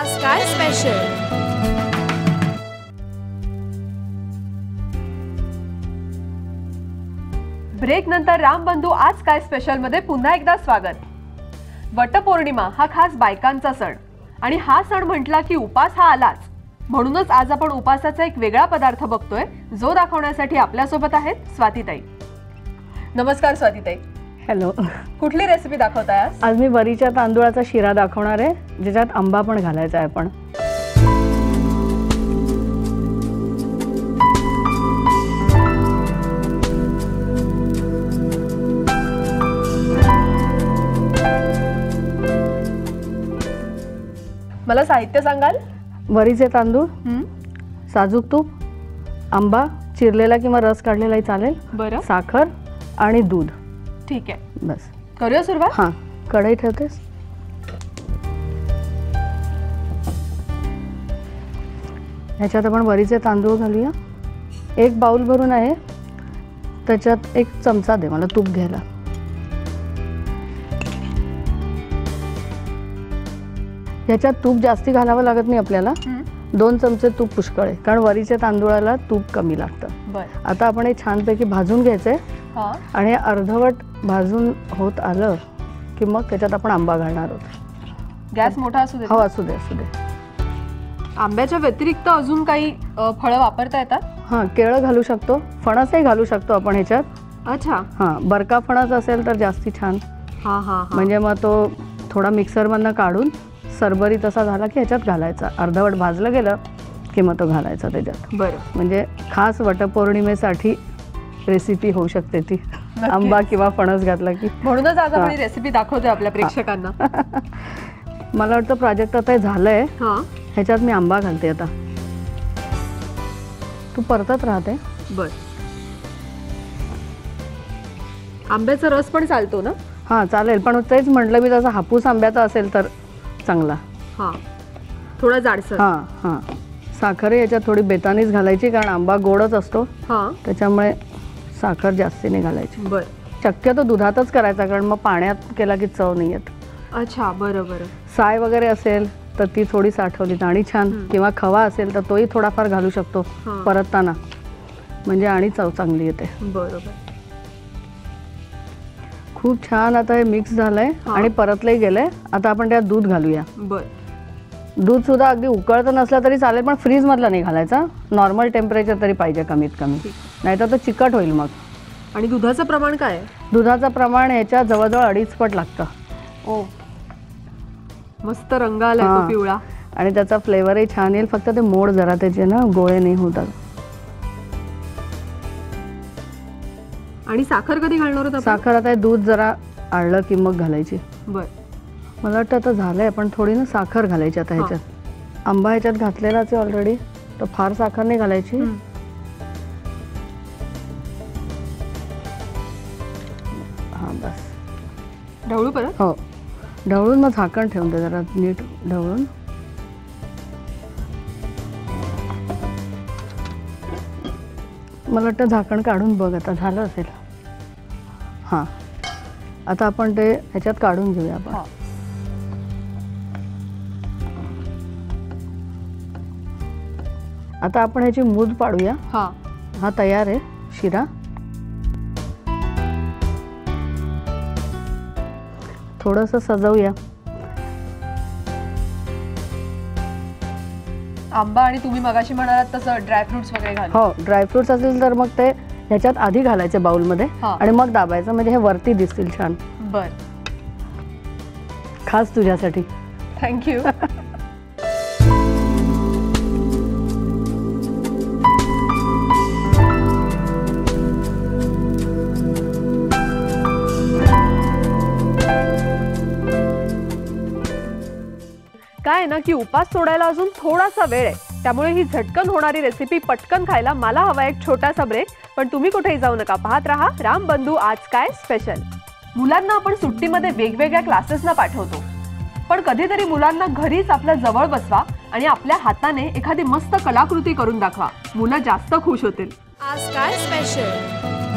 आज काय special. Break नंतर रामबंधू आज काय स्पेशल मध्ये पुन्हा एकदा स्वागत. वटपौर्णिमा हा खास बायकांचा सण आणि हा सण म्हटला की उपास हा आलाच. म्हणूनच आज आपण उपासाचा एक वेगळा पदार्थ बघतोय जो दाखवण्यासाठी आपल्यासोबत आहेत स्वातीताई. नमस्कार स्वातीताई. हॅलो. कुठली रेसिपी दाखवताय आज? आज मी वरीच्या तांदूळाचा शिरा दाखवणार आहे ज्याच्यात आंबा पण घालायचा आहे. आपण मला साहित्य सांगाल? वरीचे तांदूळ, साजूक तूप, आंबा चिरलेला किंवा रस काढलेलाही चालेल, बरं, साखर आणि दूध. ठीक आहे, बस. करूया सुरुवात. हां, कढई ठेवतेस. ह्याच्यात आपण वरीचे तांदूळ घालूया. एक बाउल भरून आहे, त्याच्यात एक चमचा दे मला तूप घ्यायला. ह्याच्यात तूप जास्ती घालावं लागत नाही आपल्याला. 2 चमचे तूप पुष्कळ आहे कारण वरीच्या तांदूळाला तूप कमी लागतं. आता आपण हे छानपैकी भाजून घ्यायचंय आणि अर्धवट भाजून होत आलं की मग त्याच्यात आपण आंबा घालणार आहोत. गॅस मोठा असू दे. हो, असू दे असू दे. आंब्याच्या व्यतिरिक्त अजून काही फळं वापरता येतात? हां, केळं घालू शकतो, फणसही घालू शकतो आपण ह्याच्यात. अच्छा. हां, बरका फणस असेल तर जास्ती छान. हां हां, म्हणजे मग तो थोडा मिक्सरमधनं काढून सरबरी तसा झाला की ह्याच्यात घालायचा. अर्धवट भाजलं गेलं की मग तो घालायचा त्याच्यात. बरं. म्हणजे खास वटपौर्णिमेसाठी रेसिपी होऊ शकते ती, आंबा किंवा फणस घातला की. म्हणूनच आज आपण रेसिपी दाखवतोय आपल्या प्रेक्षकांना. मला वाटतं प्रोजेक्ट आता झालंय. ह्याच्यात मी आंबा घालते आता. तू परतत राहते. बर. आंब्याचा रस पण चालतो ना? हां, चालेल, पण तेच म्हटलं मी, तसा हापूस आंब्याचा असेल तर चांगला. हां, थोडा जाडसर. हां हां. साखर याच्यात थोडी बेतानीच घालायची कारण आंबा गोडच असतो. हां, त्याच्यामुळे साखर जास्तीने घालायची. बर. शक्यतो दुधातच करायचा कारण मग पाण्यात केला की चव नाही येत. अच्छा, बरं बरं. साय वगैरे असेल तर ती थोडी साठवली आणि छान, किंवा खवा असेल तर तोही थोडाफार घालू शकतो परतताना, म्हणजे आणि चव चांगली येते. बरोबर. खूप छान. आता हे मिक्स झालंय आणि परतलंही गेलंय. आता आपण त्यात दूध घालूया. बर. दूध सुद्धा अगदी उकळतं नसलं तरी चालेल, पण फ्रीज मधला नाही घालायचा. नॉर्मल टेम्परेचर तरी पाहिजे कमीत कमी, नाहीतर तो चिकट होईल मग. आणि दुधाचं प्रमाण काय आहे? दुधाचं प्रमाण ह्याच्या जवळजवळ 2.5 पट लागतं. ओ, मस्त रंग आलाय तो पिवळा. आणि त्याचा फ्लेवरही छान येईल. फक्त ते मोड जरा त्याचे ना गोळे नाही होतात. आणि साखर कधी घालणार होता? साखर आता दूध जरा आळलं की मग घालायची. बर. मला वाटतं आता झालंय, पण थोडी ना साखर घालायची आता ह्याच्यात. आंबा ह्याच्यात घातलेलाच आहे ऑलरेडी, तर फार साखर नाही घालायची. हां, बस. ढवळू परत? हो, ढवळून मग झाकण ठेवून दे जरा नीट ढवळून. मला वाटतं झाकण काढून बघ, आता झालं असेल. हां, आता आपण ते ह्याच्यात काढून घेऊया आपण. आता आपण ह्याची मूद पाडूया. हा तयार आहे शिरा. थोडंसं सजवूया. आंबा आणि तुम्ही मगाशी म्हणालात तसं ड्रायफ्रुट्स वगैरे घालू? हो, ड्रायफ्रुट्स असेल तर मग ते ह्याच्यात आधी घालायचे बाउलमध्ये आणि मग दाबायचं, म्हणजे हे वरती दिसतील छान. बर. खास तुझ्यासाठी. थँक्यू. काय ना की उपास सोडायला अजून थोडासा वेळ आहे, त्यामुळे ही झटकन होणारी रेसिपी पटकन खायला मला हवा एक छोटासा ब्रेक. पण तुम्ही कुठेही जाऊ नका, पाहत रहा रामबंधू आज काय स्पेशल. मुलांना आपण सुट्टीमध्ये वेगवेगळ्या क्लासेसना पाठवतो, पण कधीतरी मुलांना घरीच आपल्या जवळ बसवा आणि आपल्या हाताने एखादी मस्त कलाकृती करून दाखवा. मुलं जास्त खुश होतील. आज काय स्पेशल.